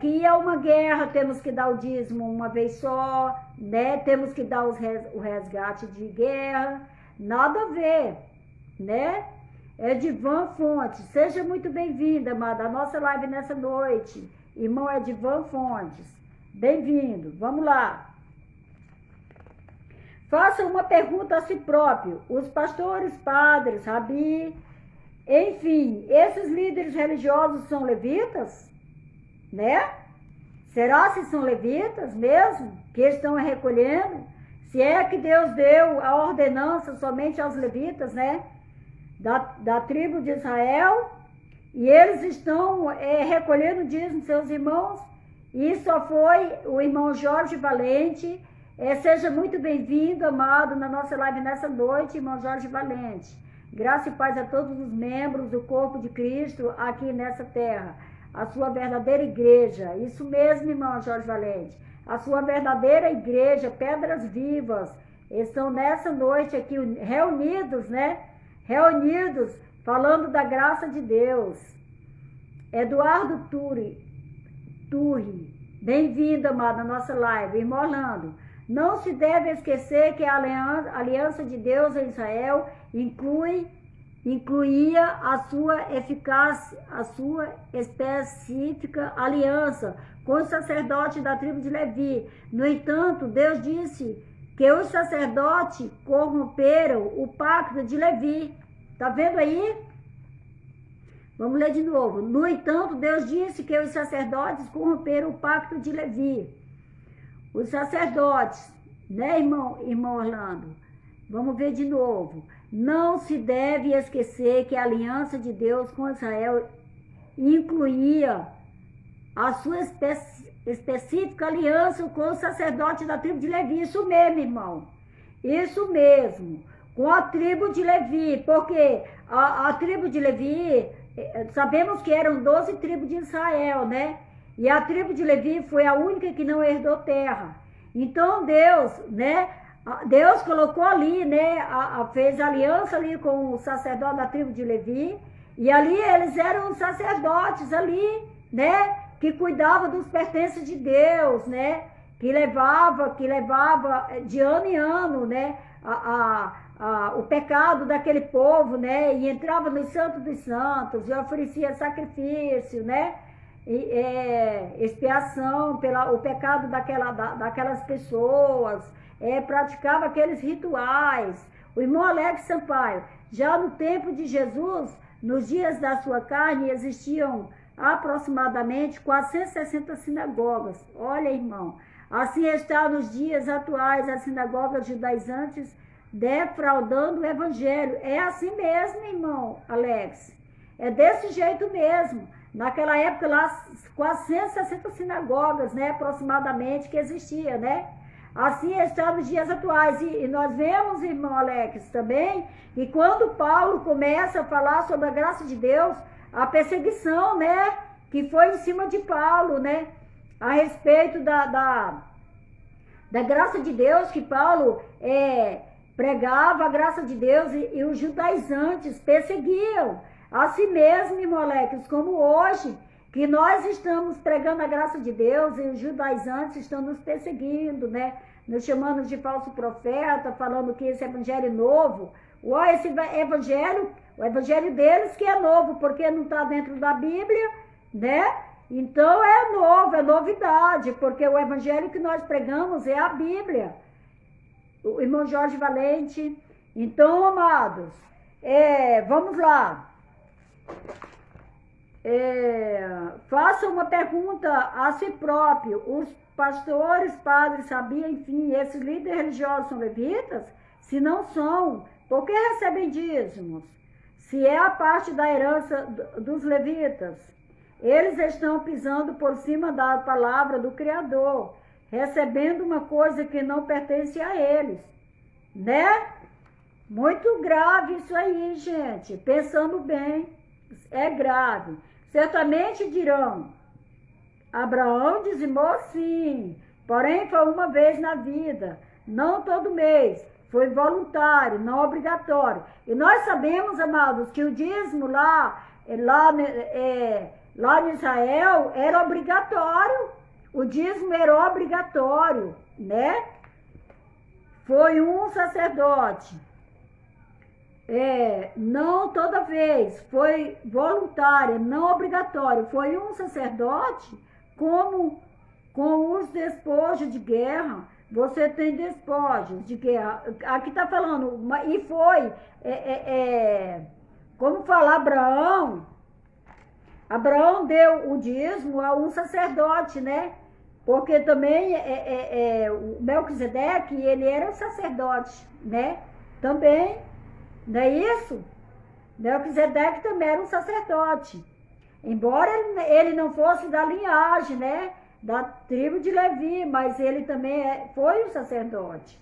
ir a uma guerra, temos que dar o dízimo uma vez só, né? Temos que dar o resgate de guerra, nada a ver, né? Edivan Fontes, seja muito bem-vinda, amada, à nossa live nessa noite. Irmão Edivan Fontes, bem-vindo. Vamos lá. Faça uma pergunta a si próprio. Os pastores, padres, rabi, enfim, esses líderes religiosos são levitas? Né? Será que são levitas mesmo? Que estão recolhendo? Se é que Deus deu a ordenança somente aos levitas, né? Da tribo de Israel, e eles estão recolhendo dízimo, seus irmãos, e só foi o irmão Jorge Valente. Seja muito bem-vindo, amado, na nossa live nessa noite, irmão Jorge Valente. Graça e paz a todos os membros do corpo de Cristo aqui nessa terra, a sua verdadeira igreja, isso mesmo, irmão Jorge Valente, a sua verdadeira igreja, pedras vivas, estão nessa noite aqui reunidos, né? Reunidos, falando da graça de Deus. Eduardo Turri, bem-vindo, amado, na nossa live. Irmão Orlando, não se deve esquecer que a aliança de Deus em Israel incluía a sua eficácia, a sua específica aliança com os sacerdotes da tribo de Levi. No entanto, Deus disse que os sacerdotes corromperam o pacto de Levi. Tá vendo aí? Vamos ler de novo. No entanto, Deus disse que os sacerdotes corromperam o pacto de Levi. Os sacerdotes, né, irmão Orlando? Vamos ver de novo. Não se deve esquecer que a aliança de Deus com Israel incluía a sua específica aliança com os sacerdotes da tribo de Levi. Isso mesmo, irmão. Isso mesmo. Com a tribo de Levi. Porque a tribo de Levi, sabemos que eram 12 tribos de Israel, né? E a tribo de Levi foi a única que não herdou terra. Então Deus, né? Deus colocou ali, né? Fez aliança ali com o sacerdote da tribo de Levi. E ali eles eram os sacerdotes ali, né? Que cuidava dos pertences de Deus, né? Que levava de ano em ano, né? O pecado daquele povo, né? E entrava no Santo dos Santos e oferecia sacrifício, né? Expiação pelo pecado daquelas pessoas, praticava aqueles rituais. O irmão Alex Sampaio, já no tempo de Jesus, nos dias da sua carne, existiam aproximadamente 460 sinagogas. Olha, irmão, assim está nos dias atuais as sinagogas judaizantes defraudando o evangelho. É assim mesmo, irmão Alex. É desse jeito mesmo. Naquela época lá, 460 sinagogas, né, aproximadamente, que existia, né? Assim está nos dias atuais. E nós vemos, irmão Alex, também, que quando Paulo começa a falar sobre a graça de Deus, a perseguição, né, que foi em cima de Paulo, né, a respeito da graça de Deus, que Paulo pregava a graça de Deus e os judaizantes perseguiam. Assim mesmo, irmão Alex, como hoje, que nós estamos pregando a graça de Deus e os judaizantes estão nos perseguindo, né? Nos chamando de falso profeta, falando que esse evangelho é novo. Esse evangelho, o evangelho deles que é novo, porque não está dentro da Bíblia, né? Então é novo, é novidade, porque o evangelho que nós pregamos é a Bíblia. O irmão Jorge Valente. Então, amados, vamos lá. Faça uma pergunta a si próprio. Os pastores, padres, sabiam, enfim, esses líderes religiosos são levitas? Se não são, por que recebem dízimos? Se é a parte da herança dos levitas, eles estão pisando por cima da palavra do Criador, recebendo uma coisa que não pertence a eles, né? Muito grave isso aí, gente. Pensando bem, é grave. Certamente dirão, Abraão dizimou sim, porém foi uma vez na vida, não todo mês, foi voluntário, não obrigatório. E nós sabemos, amados, que o dízimo lá em Israel era obrigatório, o dízimo era obrigatório, né? Foi um sacerdote não toda vez, foi voluntária, não obrigatório. Foi um sacerdote, como com os despojos de guerra, você tem despojos de guerra. Aqui está falando, e foi, como fala Abraão deu o dízimo a um sacerdote, né? Porque também o Melquisedeque, ele era um sacerdote, né? Também, não é isso? Melquisedeque também era um sacerdote. Embora ele não fosse da linhagem, né? Da tribo de Levi, mas ele também foi um sacerdote,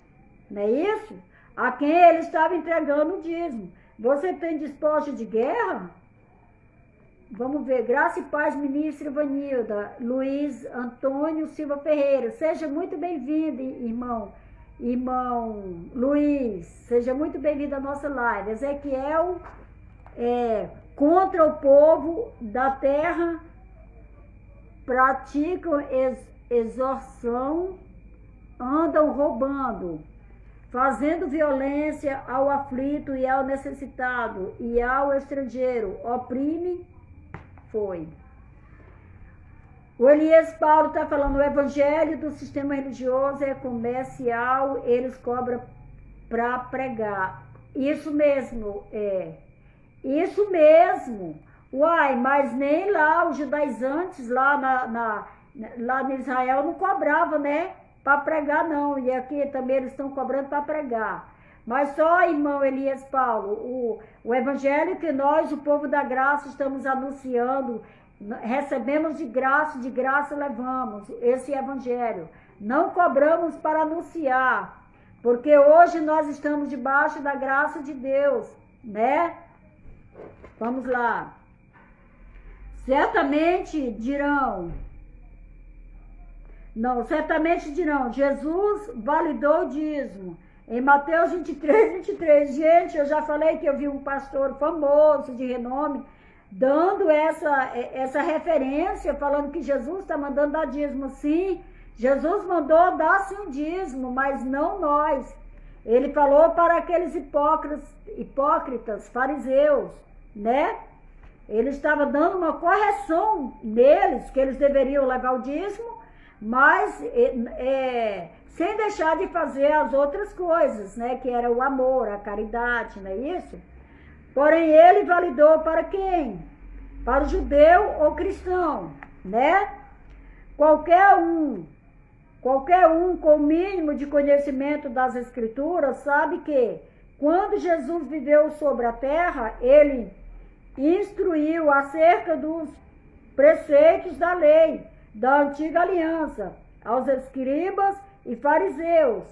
não é isso? A quem ele estava entregando o dízimo. Você tem despojo de guerra? Vamos ver, Graça e Paz, ministro Ivanilda, Luiz Antônio Silva Ferreira, seja muito bem-vindo, irmão Luiz, seja muito bem-vindo à nossa live. Ezequiel, contra o povo da terra, praticam exorsão, andam roubando, fazendo violência ao aflito e ao necessitado e ao estrangeiro, oprime. Foi. O Elias Paulo está falando, o evangelho do sistema religioso é comercial, eles cobram para pregar. Isso mesmo, Isso mesmo. Uai, mas nem lá os judaizantes, lá em Israel, não cobrava, né? Para pregar, não. E aqui também eles estão cobrando para pregar. Mas só, irmão Elias Paulo, o evangelho que nós, o povo da graça, estamos anunciando, recebemos de graça levamos esse evangelho. Não cobramos para anunciar, porque hoje nós estamos debaixo da graça de Deus, né? Vamos lá. Certamente dirão, Jesus validou o dízimo. Em Mateus 23. Gente, eu já falei que eu vi um pastor famoso, de renome, dando essa referência, falando que Jesus está mandando dar dízimo. Sim, Jesus mandou dar-se um dízimo, mas não nós. Ele falou para aqueles hipócritas, fariseus, né? Ele estava dando uma correção neles, que eles deveriam levar o dízimo, mas sem deixar de fazer as outras coisas, né? Que era o amor, a caridade, não é isso? Porém, ele validou para quem? Para o judeu ou cristão, né? Qualquer um com o mínimo de conhecimento das Escrituras sabe que quando Jesus viveu sobre a terra, ele instruiu acerca dos preceitos da lei, da antiga aliança, aos escribas e fariseus.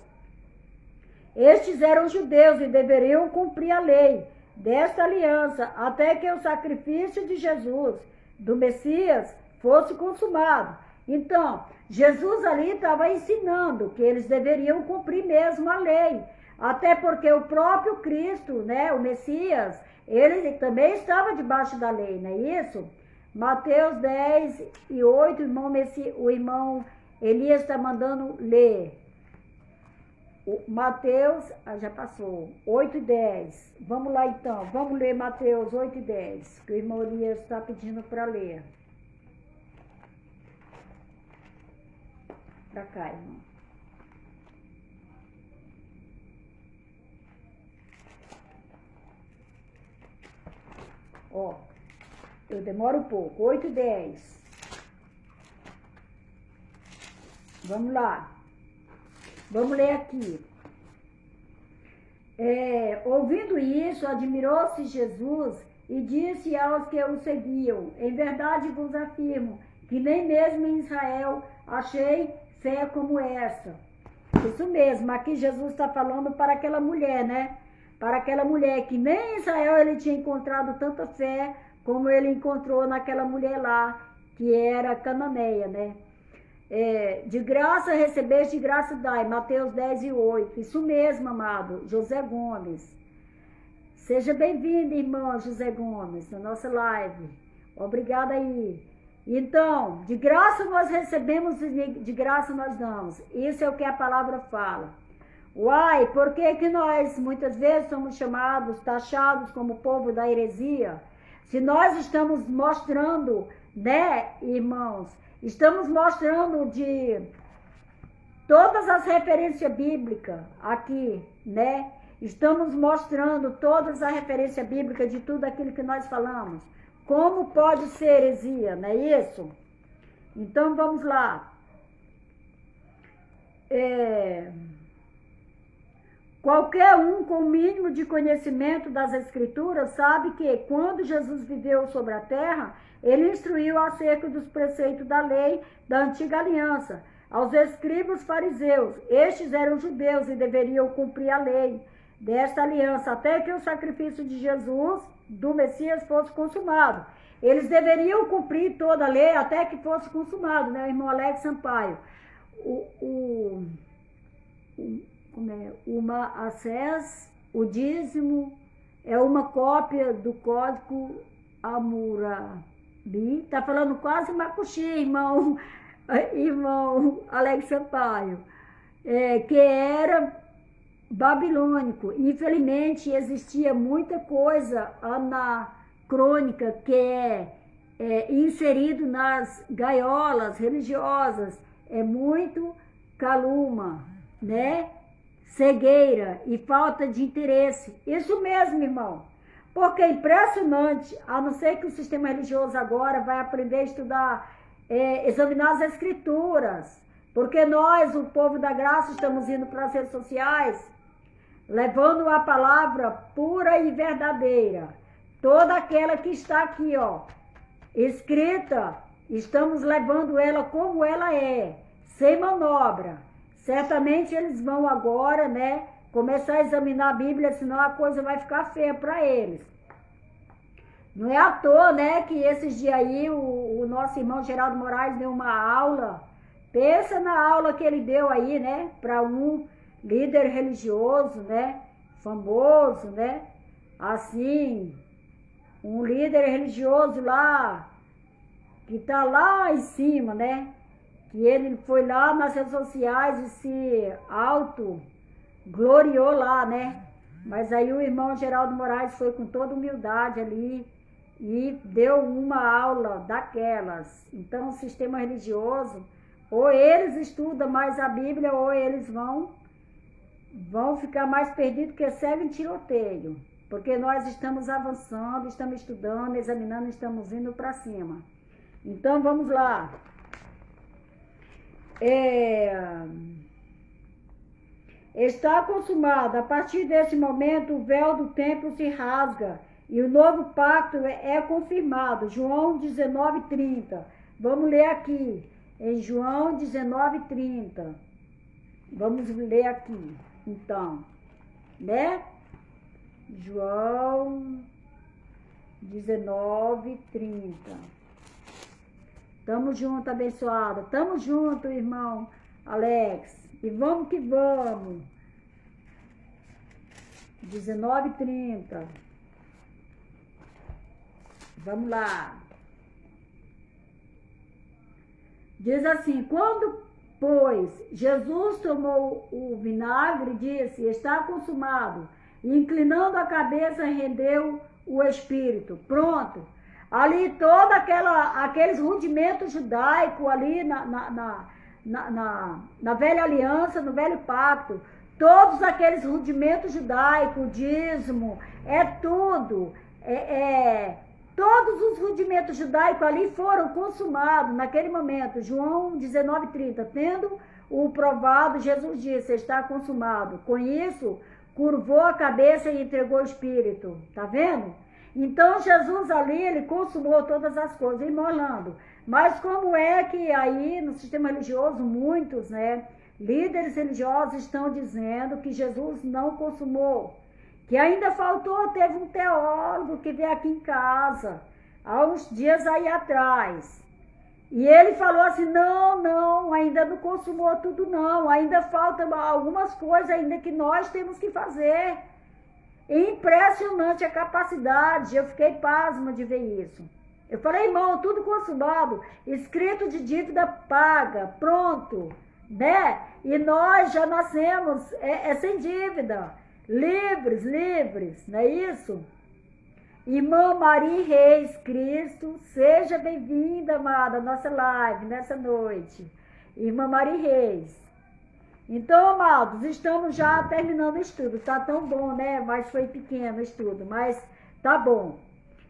Estes eram judeus e deveriam cumprir a lei desta aliança, até que o sacrifício de Jesus, do Messias, fosse consumado. Então, Jesus ali estava ensinando que eles deveriam cumprir mesmo a lei, até porque o próprio Cristo, né, o Messias, ele também estava debaixo da lei, não é isso? Mateus 10:8, o irmão Elias está mandando ler. Mateus, já passou, 8:10. Vamos lá então, vamos ler Mateus 8:10, que o irmão Elias está pedindo para ler. Para cá, irmão. Ó, eu demoro um pouco, 8:10. Vamos lá. Vamos ler aqui. Ouvindo isso, admirou-se Jesus e disse aos que o seguiam: em verdade vos afirmo que nem mesmo em Israel achei fé como essa. Isso mesmo, aqui Jesus está falando para aquela mulher, né? Para aquela mulher que nem em Israel ele tinha encontrado tanta fé como ele encontrou naquela mulher lá, que era cananeia, né? De graça recebeste, de graça dai, Mateus 10:8. Isso mesmo, amado, José Gomes. Seja bem-vindo, irmão José Gomes, na nossa live. Obrigada aí. Então, de graça nós recebemos, de graça nós damos. Isso é o que a palavra fala. Uai, por que que nós muitas vezes somos chamados, taxados como povo da heresia? Se nós estamos mostrando, né, irmãos, estamos mostrando de todas as referências bíblicas aqui, né? Estamos mostrando todas as referências bíblicas de tudo aquilo que nós falamos. Como pode ser heresia, não é isso? Então vamos lá. Qualquer um com o mínimo de conhecimento das Escrituras sabe que quando Jesus viveu sobre a terra, ele instruiu acerca dos preceitos da lei da antiga aliança aos escribas fariseus. Estes eram judeus e deveriam cumprir a lei desta aliança até que o sacrifício de Jesus, do Messias, fosse consumado. Eles deveriam cumprir toda a lei até que fosse consumado, né, irmão Alex Sampaio? Uma acés, o dízimo, é uma cópia do Código Hammurabi. Tá falando quase Macuxi, irmão Alex Sampaio, que era babilônico. Infelizmente, existia muita coisa anacrônica que é inserido nas gaiolas religiosas. É muito calúnia, né? Cegueira e falta de interesse. Isso mesmo, irmão. Porque é impressionante, a não ser que o sistema religioso agora vai aprender a estudar, examinar as escrituras. Porque nós, o povo da graça, estamos indo para as redes sociais, levando a palavra pura e verdadeira. Toda aquela que está aqui, ó, escrita, estamos levando ela como ela é, sem manobra. Certamente eles vão agora, né, começar a examinar a Bíblia, senão a coisa vai ficar feia para eles. Não é à toa, né, que esses dias aí o nosso irmão Geraldo Moraes deu uma aula. Pensa na aula que ele deu aí, né, para um líder religioso, né, famoso, né, assim, um líder religioso lá, que tá lá em cima, né, que ele foi lá nas redes sociais e se auto-gloriou lá, né? Mas aí o irmão Geraldo Moraes foi com toda humildade ali e deu uma aula daquelas. Então o sistema religioso, ou eles estudam mais a Bíblia, ou eles vão ficar mais perdidos que cego em tiroteio. Porque nós estamos avançando, estamos estudando, examinando, estamos indo para cima. Então vamos lá. Está consumado. A partir desse momento, o véu do templo se rasga e o novo pacto é confirmado. João 19:30. Vamos ler aqui, em João 19:30. Vamos ler aqui, então, né? João 19:30. Tamo junto, abençoada. Tamo junto, irmão Alex. E vamos que vamos. 19:30. Vamos lá. Diz assim: quando, pois, Jesus tomou o vinagre, disse: está consumado. E inclinando a cabeça, rendeu o espírito. Pronto. Ali todo aqueles rudimentos judaicos ali na velha aliança, no velho pacto, todos aqueles rudimentos judaicos, o dízimo, tudo, todos os rudimentos judaicos ali foram consumados naquele momento. João 19:30, tendo o provado, Jesus disse: está consumado. Com isso, curvou a cabeça e entregou o espírito. Tá vendo? Então, Jesus ali, ele consumou todas as coisas, irmão Orlando. Mas como é que aí, no sistema religioso, muitos, né, líderes religiosos estão dizendo que Jesus não consumou? Que ainda faltou, teve um teólogo que veio aqui em casa, há uns dias aí atrás. E ele falou assim, não, ainda não consumou tudo não, ainda faltam algumas coisas ainda que nós temos que fazer. Impressionante a capacidade, eu fiquei pasma de ver isso. Eu falei, irmão, tudo consumado, escrito de dívida paga, pronto, né? E nós já nascemos sem dívida, livres, não é isso? Irmã Maria Reis Cristo, seja bem-vinda, amada, à nossa live nessa noite. Irmã Maria Reis. Então, amados, estamos já terminando o estudo. Tá tão bom, né? Mas foi pequeno o estudo, mas tá bom,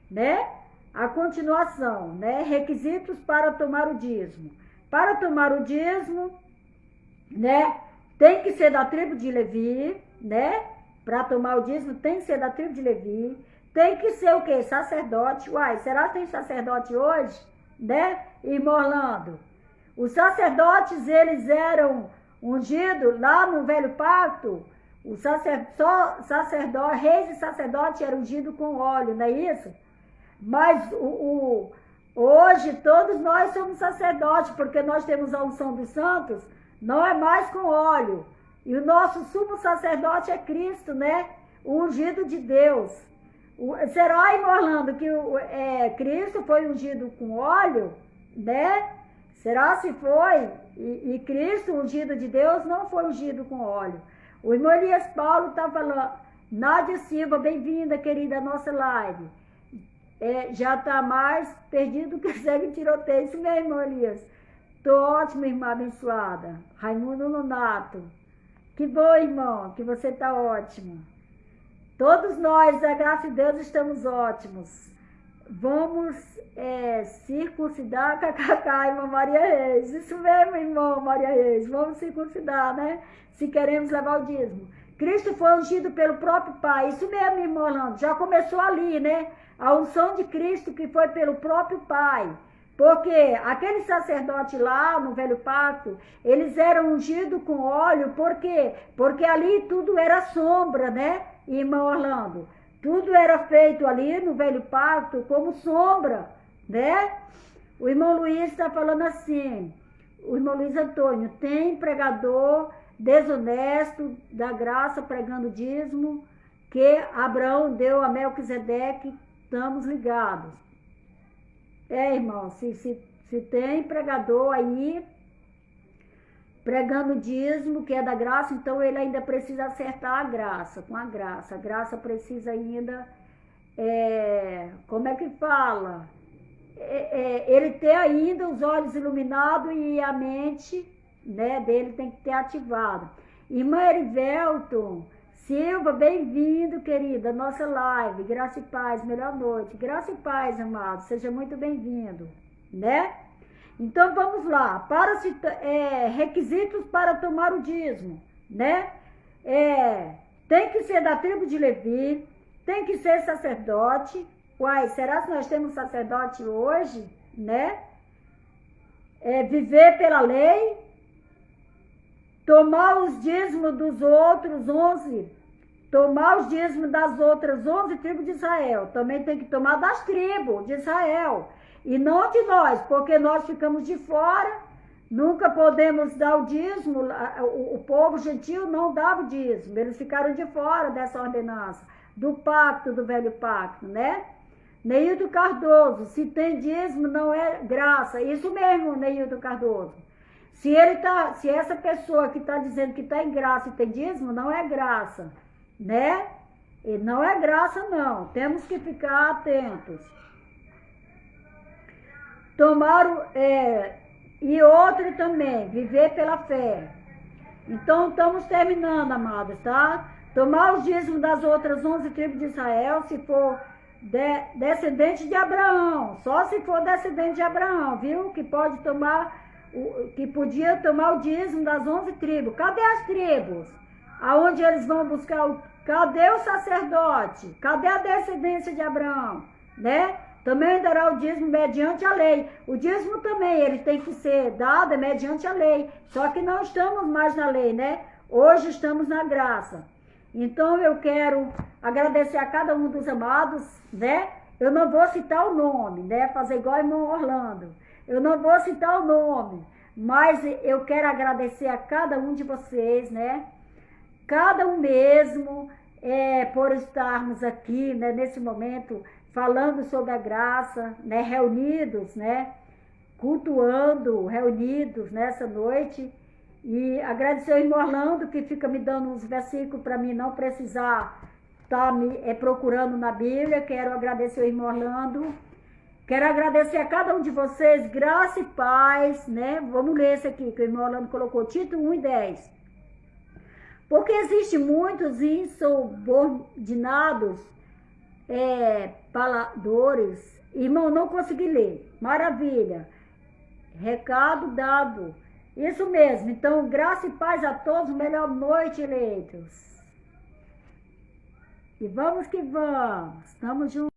né? A continuação, né? Requisitos para tomar o dízimo. Para tomar o dízimo, né? Tem que ser da tribo de Levi, né? Para tomar o dízimo tem que ser da tribo de Levi. Tem que ser o quê? Sacerdote. Uai, será que tem sacerdote hoje? Né? Irmão Orlando. Os sacerdotes, eles eram ungidos lá no Velho Pacto. O sacerdote, reis e sacerdotes eram ungidos com óleo, não é isso? Mas hoje todos nós somos sacerdotes, porque nós temos a unção dos santos, não é mais com óleo. E o nosso sumo sacerdote é Cristo, né? O ungido de Deus. Será, irmão Orlando, que Cristo foi ungido com óleo, né? Será se foi? E Cristo, ungido de Deus, não foi ungido com óleo. O irmão Elias Paulo está falando, Nádia Silva, bem-vinda, querida, à nossa live. Já está mais perdido que segue tiroteio. Isso mesmo, irmão Elias. Tô ótima, irmã abençoada. Raimundo Nonato. Que bom, irmão, que você está ótimo. Todos nós, a graça de Deus, estamos ótimos. Vamos circuncidar, kkk, irmã Maria Reis. Isso mesmo, irmão Maria Reis. Vamos circuncidar, né? Se queremos levar o dízimo. Cristo foi ungido pelo próprio Pai. Isso mesmo, irmão Orlando. Já começou ali, né? A unção de Cristo que foi pelo próprio Pai. Porque aquele sacerdote lá no Velho Pacto, eles eram ungidos com óleo. Por quê? Porque ali tudo era sombra, né, irmão Orlando? Tudo era feito ali no Velho Pacto como sombra, né? O irmão Luiz está falando assim, o irmão Luiz Antônio, tem pregador desonesto da graça pregando dízimo que Abraão deu a Melquisedeque, estamos ligados. Irmão, se tem pregador aí pregando dízimo, que é da graça, então ele ainda precisa acertar a graça, com a graça. A graça precisa ainda, como é que fala? Ele ter ainda os olhos iluminados e a mente, né, dele tem que ter ativado. Irmã Erivelton Silva, bem-vindo, querida, à nossa live. Graça e paz, melhor noite. Graça e paz, amado, seja muito bem-vindo, né? Então, vamos lá. Requisitos para tomar o dízimo, né? Tem que ser da tribo de Levi, tem que ser sacerdote. Uai, será que nós temos sacerdote hoje, né? Viver pela lei, tomar os dízimos dos outros 11, tomar os dízimos das outras 11 tribos de Israel. Também tem que tomar das tribos de Israel. E não de nós, porque nós ficamos de fora, nunca podemos dar o dízimo, o povo gentil não dava o dízimo, eles ficaram de fora dessa ordenança, do pacto, do velho pacto, né? Neildo Cardoso, se tem dízimo não é graça, isso mesmo, Neildo Cardoso. Se essa pessoa que está dizendo que está em graça e tem dízimo, não é graça, né? E não é graça não, temos que ficar atentos. E outro também, viver pela fé. Então, estamos terminando, amados, tá? Tomar os dízimos das outras 11 tribos de Israel, se for descendente de Abraão. Só se for descendente de Abraão, viu? Que podia tomar o dízimo das 11 tribos. Cadê as tribos? Aonde eles vão buscar cadê o sacerdote? Cadê a descendência de Abraão? Né? Também dará o dízimo mediante a lei. O dízimo também, ele tem que ser dado mediante a lei. Só que não estamos mais na lei, né? Hoje estamos na graça. Então eu quero agradecer a cada um dos amados, né? Eu não vou citar o nome, né? Fazer igual o irmão Orlando. Eu não vou citar o nome, mas eu quero agradecer a cada um de vocês, né? Cada um mesmo, por estarmos aqui, né, nesse momento, falando sobre a graça, né, reunidos, né, cultuando, reunidos nessa noite. E agradecer ao irmão Orlando, que fica me dando uns versículos para mim não precisar estar procurando na Bíblia. Quero agradecer ao irmão Orlando. Quero agradecer a cada um de vocês, graça e paz, né? Vamos ler esse aqui, que o irmão Orlando colocou, Tito 1:10. Porque existem muitos insubordinados, faladores. Irmão, não consegui ler. Maravilha. Recado dado. Isso mesmo. Então, graça e paz a todos. Melhor noite, eleitos. E vamos que vamos. Estamos juntos.